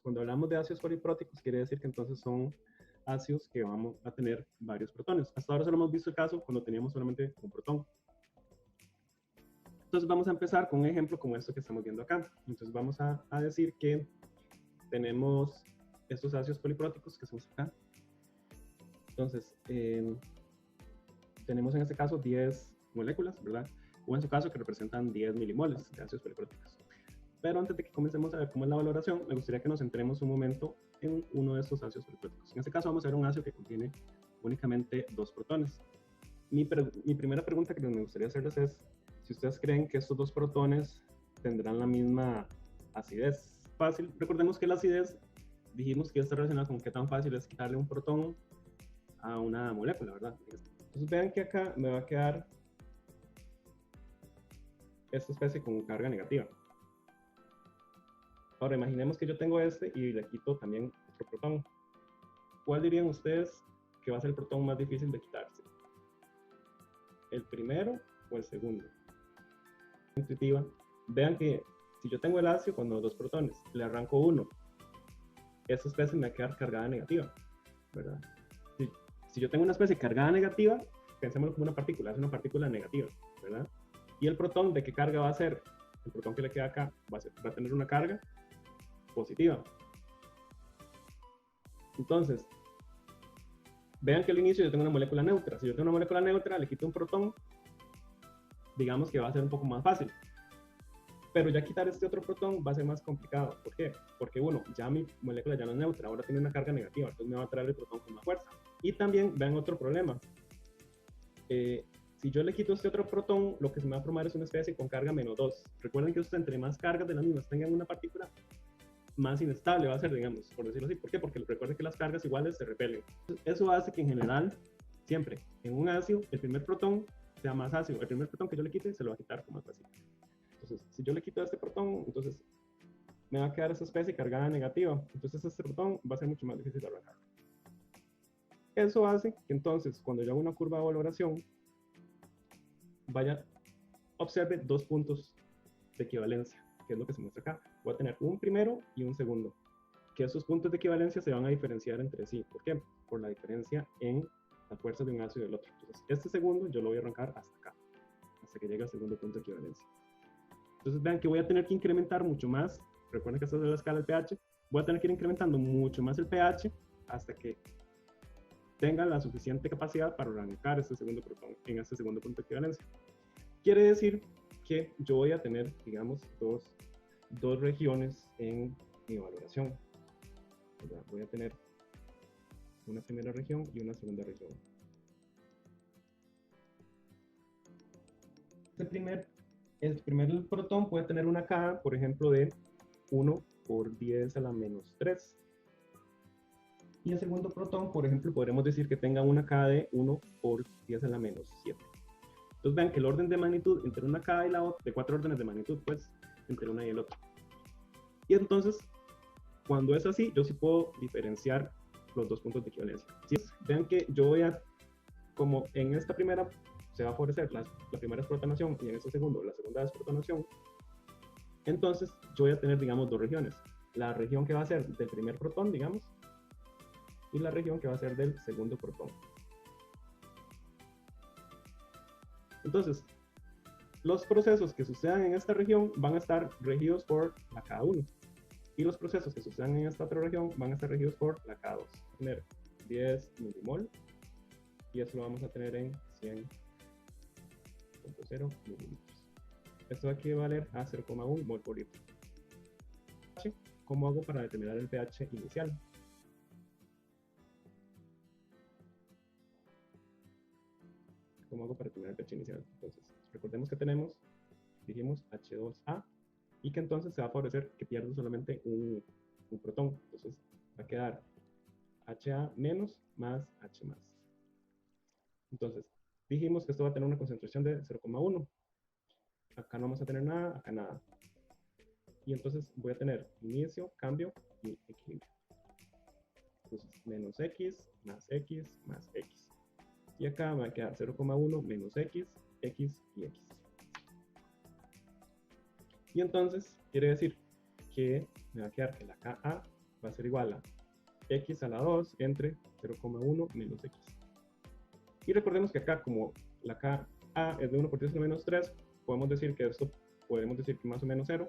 cuando hablamos de ácidos polipróticos, quiere decir que entonces son ácidos que vamos a tener varios protones. Hasta ahora solo hemos visto el caso cuando teníamos solamente un protón. Entonces vamos a empezar con un ejemplo como esto que estamos viendo acá. Entonces vamos a decir que tenemos estos ácidos polipróticos que estamos acá. Entonces, tenemos en este caso 10 moléculas, ¿verdad? O en su caso que representan 10 milimoles de ácidos polipróticos. Pero antes de que comencemos a ver cómo es la valoración, me gustaría que nos centremos un momento en uno de estos ácidos polipróticos. En este caso vamos a ver un ácido que contiene únicamente 2 protones. Mi primera pregunta que me gustaría hacerles es si ustedes creen que estos 2 protones tendrán la misma acidez. Fácil, recordemos que la acidez dijimos que está relacionada con qué tan fácil es quitarle un protón a una molécula, ¿verdad? Entonces vean que acá me va a quedar esta especie con carga negativa. Ahora imaginemos que yo tengo este y le quito también otro protón. ¿Cuál dirían ustedes que va a ser el protón más difícil de quitarse? ¿El primero o el segundo? Intuitiva. Vean que si yo tengo el ácido con los 2 protones, le arranco uno, esta especie me va a quedar cargada negativa, ¿verdad? Si yo tengo una especie cargada negativa, pensémoslo como una partícula, es una partícula negativa, ¿verdad? Y el protón, ¿de qué carga va a ser? El protón que le queda acá va a tener una carga positiva. Entonces, vean que al inicio yo tengo una molécula neutra. Si yo tengo una molécula neutra, le quito un protón, digamos que va a ser un poco más fácil. Pero ya quitar este otro protón va a ser más complicado. ¿Por qué? Porque uno, ya mi molécula ya no es neutra, ahora tiene una carga negativa, entonces me va a traer el protón con más fuerza. Y también vean otro problema. Si yo le quito este otro protón, lo que se me va a formar es una especie con carga -2. Recuerden que usted entre más cargas de las mismas tengan una partícula, más inestable va a ser, digamos, por decirlo así. ¿Por qué? Porque recuerden que las cargas iguales se repelen. Eso hace que en general, siempre, en un ácido, el primer protón sea más ácido. El primer protón que yo le quite se lo va a quitar con más fácil. Entonces, si yo le quito este protón, entonces me va a quedar esa especie cargada negativa. Entonces este protón va a ser mucho más difícil de arrancar. Eso hace que entonces, cuando yo hago una curva de valoración, observe 2 puntos de equivalencia, que es lo que se muestra acá. Voy a tener un primero y un segundo, que esos puntos de equivalencia se van a diferenciar entre sí. ¿Por qué? Por la diferencia en la fuerza de un ácido y del otro. Entonces, este segundo yo lo voy a arrancar hasta acá, hasta que llegue al segundo punto de equivalencia. Entonces vean que voy a tener que incrementar mucho más. Recuerden que esta es la escala del pH. Voy a tener que ir incrementando mucho más el pH hasta que tenga la suficiente capacidad para arrancar este segundo protón en este segundo punto de equivalencia. Quiere decir que yo voy a tener, digamos, dos regiones en mi valoración. Voy a tener una primera región y una segunda región. El primer protón puede tener una K, por ejemplo, de 1 por 10 a la menos 3. Y el segundo protón, por ejemplo, podremos decir que tenga una K de 1 por 10 a la menos 7. Entonces vean que el orden de magnitud entre una K y la otra, de 4 órdenes de magnitud, pues, entre una y el otro. Y entonces, cuando es así, yo sí puedo diferenciar los 2 puntos de equivalencia. Vean que yo voy a, como en esta primera se va a favorecer la primera desprotonación y en este segundo la segunda desprotonación, entonces yo voy a tener, digamos, 2 regiones. La región que va a ser del primer protón, digamos, y la región que va a ser del segundo protón. Entonces, los procesos que sucedan en esta región van a estar regidos por la K1. Y los procesos que sucedan en esta otra región van a estar regidos por la K2. Vamos a tener 10 milimol y eso lo vamos a tener en 100.0 mililitros. Esto va a equivaler a 0,1 mol por litro. ¿Cómo hago para determinar el pH inicial? ¿Cómo hago para determinar el pH inicial? Entonces, recordemos que dijimos H2A, y que entonces se va a favorecer que pierda solamente un protón. Entonces va a quedar HA menos más H más. Entonces, dijimos que esto va a tener una concentración de 0,1. Acá no vamos a tener nada, acá nada. Y entonces voy a tener inicio, cambio y equilibrio. Entonces, menos X más X más X. Y acá va a quedar 0,1 menos X, X y X. Y entonces quiere decir que me va a quedar que la Ka va va a ser igual a x a la 2 entre 0,1 menos x. Y recordemos que acá, como la Ka es de 1 por 10 a la menos 3, podemos decir que esto, podemos decir que más o menos 0,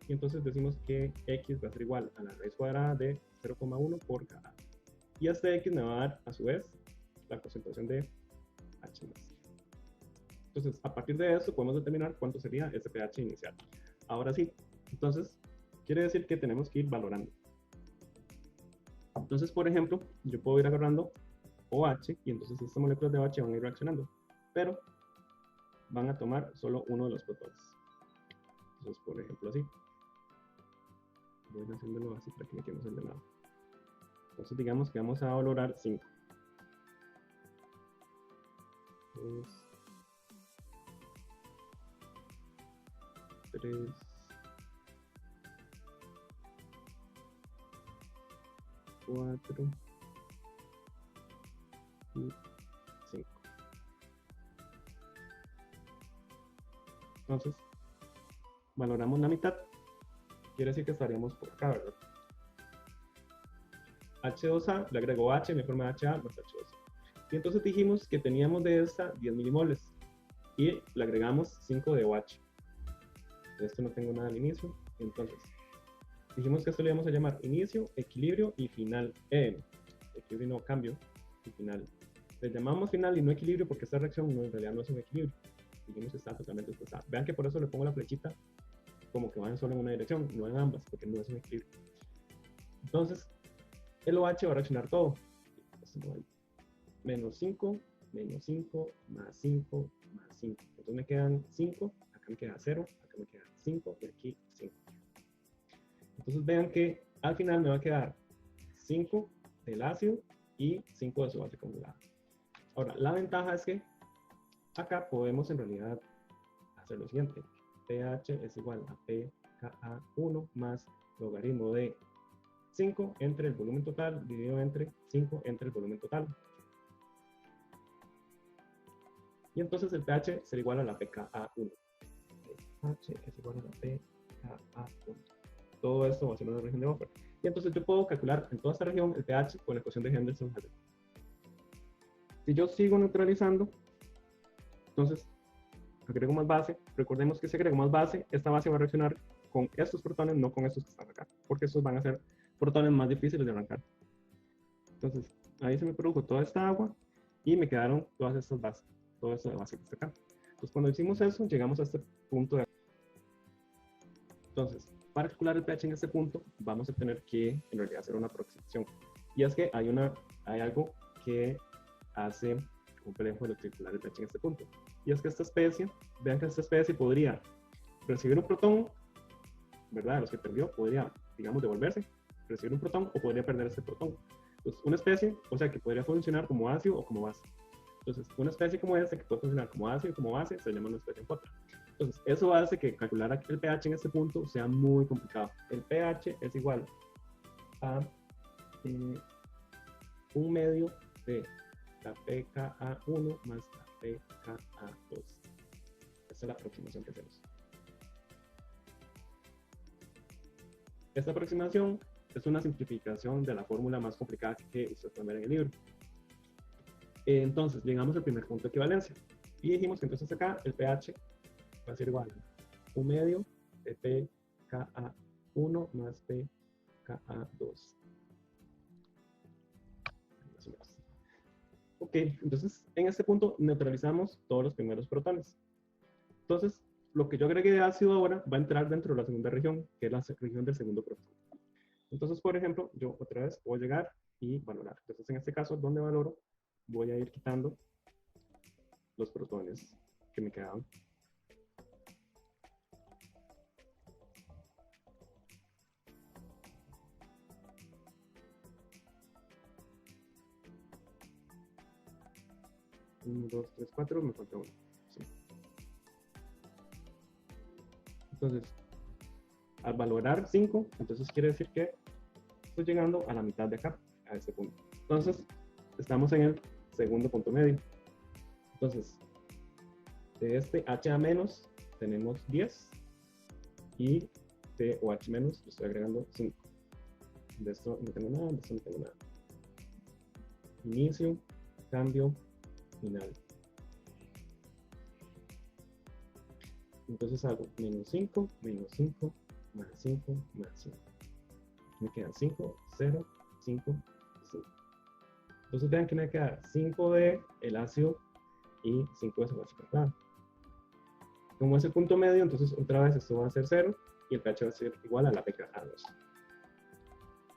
y entonces decimos que x va a ser igual a la raíz cuadrada de 0,1 por Ka. Y este x me va a dar, a su vez, la concentración de H más. Entonces, a partir de esto, podemos determinar cuánto sería ese pH inicial. Ahora sí, entonces, quiere decir que tenemos que ir valorando. Entonces, por ejemplo, yo puedo ir agarrando OH y entonces estas moléculas de OH van a ir reaccionando, pero van a tomar solo uno de los protones. Entonces, por ejemplo, así. Voy haciéndolo así para que me quedemos ordenado. Entonces, digamos que vamos a valorar 5. 2, 3, 4 y 5. Entonces, valoramos la mitad. Quiere decir que estaríamos por acá, ¿verdad? H2A, le agrego H, me forma HA más H2A. Y entonces dijimos que teníamos de esta 10 milimoles. Y le agregamos 5 de OH. De esto no tengo nada al inicio. Entonces, dijimos que esto le íbamos a llamar inicio, equilibrio y final. Equilibrio no, cambio y final. Le llamamos final y no equilibrio porque esta reacción no, en realidad no es un equilibrio. Dijimos que está totalmente desplazada. Vean que por eso le pongo la flechita como que van solo en una dirección, no en ambas, porque no es un equilibrio. Entonces, el OH va a reaccionar todo. Menos 5, más 5, más 5. Entonces me quedan 5, acá me queda 0, acá me queda 5 y aquí 5. Entonces vean que al final me va a quedar 5 del ácido y 5 de su base conjugada. Ahora, la ventaja es que acá podemos en realidad hacer lo siguiente. pH es igual a pKa1 más logaritmo de 5 entre el volumen total dividido entre 5 entre el volumen total. Y entonces el pH será igual a la pKa1. pH es igual a la pKa1. Todo esto va a ser una región de buffer. Y entonces yo puedo calcular en toda esta región el pH con la ecuación de Henderson. Si yo sigo neutralizando, entonces agrego más base. Recordemos que si agrego más base, esta base va a reaccionar con estos protones, no con estos que están acá, porque estos van a ser protones más difíciles de arrancar. Entonces, ahí se me produjo toda esta agua y me quedaron todas estas bases, toda esta base que está acá. Entonces, cuando hicimos eso, llegamos a este punto de... Entonces, para calcular el pH en este punto, vamos a tener que, en realidad, hacer una aproximación. Y es que hay algo que hace complejo de calcular el pH en este punto. Y es que esta especie, vean que esta especie podría recibir un protón, ¿verdad? Los que perdió, podría, digamos, devolverse, recibir un protón o podría perder este protón. Entonces, una especie, o sea, que podría funcionar como ácido o como base. Entonces, una especie como esta que puede funcionar como ácido o como base se llama una especie en contra. Entonces, eso hace que calcular el pH en este punto sea muy complicado. El pH es igual a un medio de la pKa1 más la pKa2. Esta es la aproximación que hacemos. Esta aproximación es una simplificación de la fórmula más complicada que ustedes pueden ver en el libro. Entonces, llegamos al primer punto de equivalencia. Y dijimos que entonces acá el pH va a ser igual a un medio de pKa1 más pKa2. Ok, entonces en este punto neutralizamos todos los primeros protones. Entonces, lo que yo agregué de ácido ahora va a entrar dentro de la segunda región, que es la región del segundo protón. Entonces, por ejemplo, yo otra vez voy a llegar y valorar. Entonces, en este caso, donde valoro, voy a ir quitando los protones que me quedaban. Uno, dos, tres, cuatro, me falta uno. Sí. Entonces, al valorar 5, entonces quiere decir que estoy llegando a la mitad de acá, a este punto. Entonces, estamos en el segundo punto medio. Entonces, de este HA menos tenemos 10 y de OH menos le estoy agregando 5. De esto no tengo nada, de esto no tengo nada. Inicio, cambio, final. Entonces hago menos 5, más 5, más 5. Me quedan 5, 0, 5, 5. Entonces vean que me queda 5 de el ácido y 5 de su base cargada. Como es el punto medio, entonces otra vez esto va a ser 0 y el pH va a ser igual a la pKa2.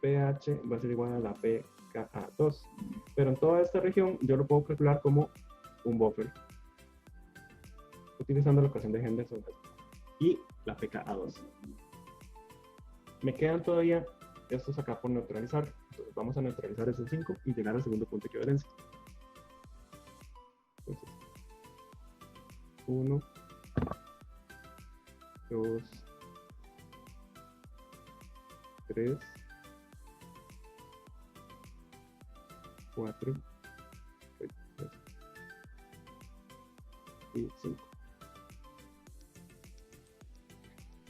pH va a ser igual a la pKa2. Pero en toda esta región yo lo puedo calcular como un buffer, utilizando la ecuación de Henderson y la pKa2. Me quedan todavía estos acá por neutralizar. Entonces vamos a neutralizar esos 5 y llegar al segundo punto de equivalencia. Entonces, 1, 2, 3, 4 y 5.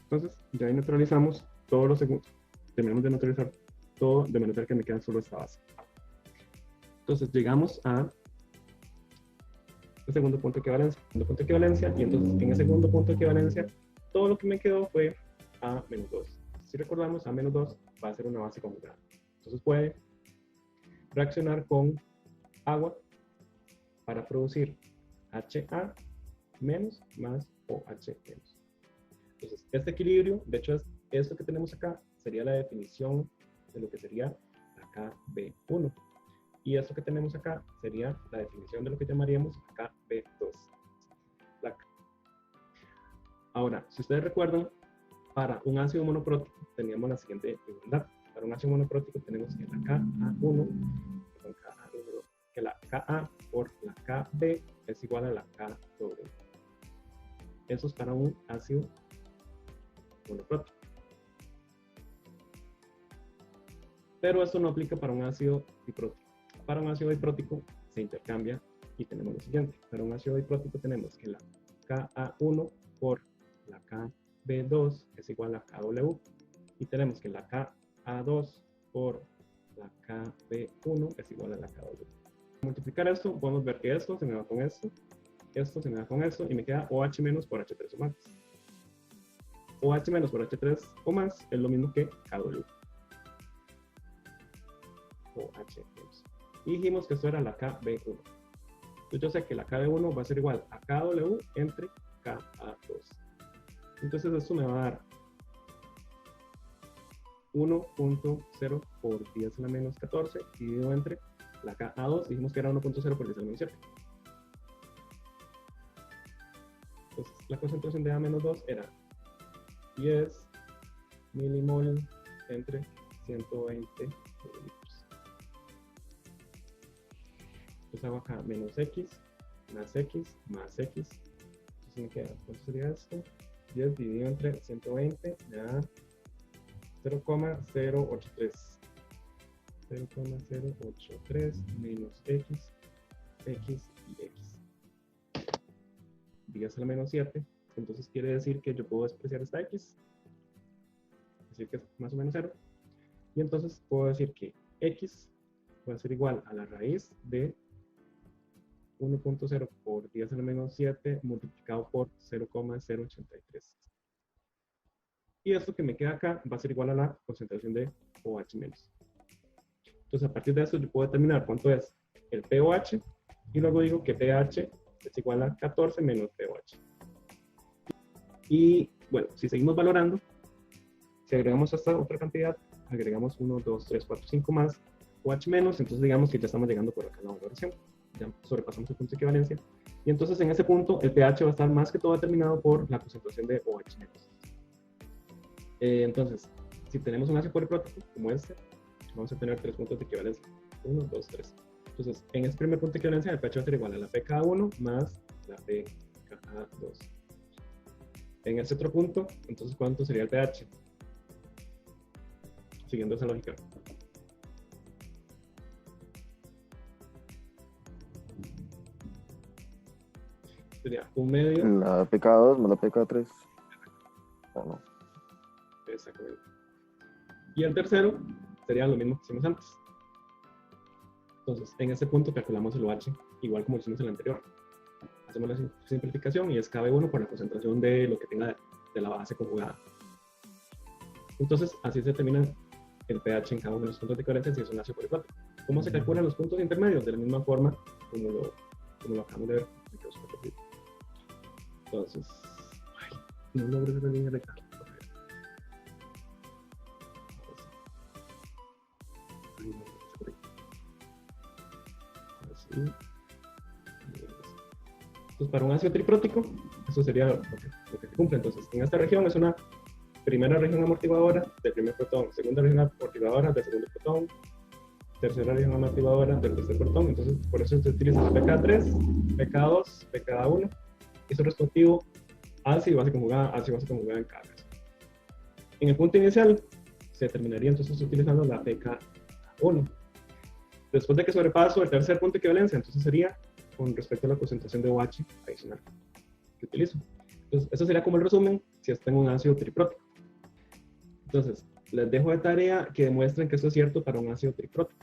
Entonces, ya ahí neutralizamos todos los segundos. Terminamos de neutralizar todo, de manera que me queda solo esta base. Entonces, llegamos a el segundo punto de equivalencia. Y entonces, en el segundo punto de equivalencia, todo lo que me quedó fue A-2. Si recordamos, A-2 va a ser una base conjugada. Entonces, puede reaccionar con agua para producir HA menos más OH menos. Entonces, este equilibrio, de hecho, es esto que tenemos acá, sería la definición de lo que sería la KB1. Y esto que tenemos acá sería la definición de lo que llamaríamos KB2. Ahora, si ustedes recuerdan, para un ácido monoprótico teníamos la siguiente igualdad. Para un ácido monoprótico tenemos que la Ka1, que la Ka por la Kb es igual a la Kw. Eso es para un ácido monoprótico. Pero esto no aplica para un ácido diprótico. Para un ácido diprótico se intercambia y tenemos lo siguiente. Para un ácido diprótico tenemos que la Ka1 por la Kb2 es igual a Kw. Y tenemos que la Ka2 por la Kb1 es igual a la Kw. Multiplicar esto, podemos ver que esto se me va con esto se me va con esto, y me queda OH menos por H3 o más. OH menos por H3 o más es lo mismo que KW. OH menos. Y dijimos que esto era la KB1. Entonces yo sé que la KB1 va a ser igual a KW entre Ka2. Entonces esto me va a dar 1.0 por 10 a la menos 14 dividido entre la Ka2, dijimos que era 1.0 por 10 a la menos 7. Entonces la concentración de A-2 era 10 milimol entre 120 mililitros. Entonces hago acá menos X, más X, más X. Entonces me queda, ¿cuánto sería esto? 10 dividido entre 120 me da 0,083. 0,083 menos X, X y X. 10 a la menos 7. Entonces quiere decir que yo puedo despreciar esta X. Es decir que es más o menos 0. Y entonces puedo decir que X va a ser igual a la raíz de 1.0 por 10 a la menos 7 multiplicado por 0,083. Y esto que me queda acá va a ser igual a la concentración de OH menos. Entonces a partir de eso yo puedo determinar cuánto es el pOH y luego digo que pH es igual a 14 menos pOH. Y bueno, si seguimos valorando, si agregamos esta otra cantidad, agregamos 1, 2, 3, 4, 5 más OH menos, entonces digamos que ya estamos llegando por acá a la valoración. Ya sobrepasamos el punto de equivalencia. Y entonces en ese punto el pH va a estar más que todo determinado por la concentración de OH menos. Entonces, si tenemos un ácido poliprótico como este, vamos a tener 3 puntos de equivalencia. 1, 2, 3. Entonces, en este primer punto de equivalencia, el pH va a ser igual a la pKa1 más la pKa2. En este otro punto, entonces, ¿cuánto sería el pH? Siguiendo esa lógica. Sería un medio. La pK2 más la pK3. ¿O no? Exactamente. Y el tercero sería lo mismo que hicimos antes. Entonces, en ese punto calculamos el OH igual como hicimos en el anterior. Hacemos la simplificación y es KB1 por la concentración de lo que tenga de la base conjugada. Entonces, así se determina el pH en cada uno de los puntos de equivalencia si es un ácido poliflático. ¿Cómo se calculan los puntos intermedios? De la misma forma como lo acabamos de ver. Entonces, no logro ver la línea recta. Así. Entonces, para un ácido triprótico, eso sería lo que se cumple. Entonces, en esta región es una primera región amortiguadora del primer protón, segunda región amortiguadora del segundo protón, tercera región amortiguadora del tercer protón. Entonces, por eso se utiliza pKa3, pKa2, pKa1, y su respectivo ácido y base conjugada en cada caso. En el punto inicial, se terminaría entonces utilizando la pKa1. Después de que sobrepaso el tercer punto de equivalencia, entonces sería con respecto a la concentración de OH adicional que utilizo. Entonces, eso sería como el resumen si está en un ácido triprótico. Entonces, les dejo de tarea que demuestren que esto es cierto para un ácido triprótico.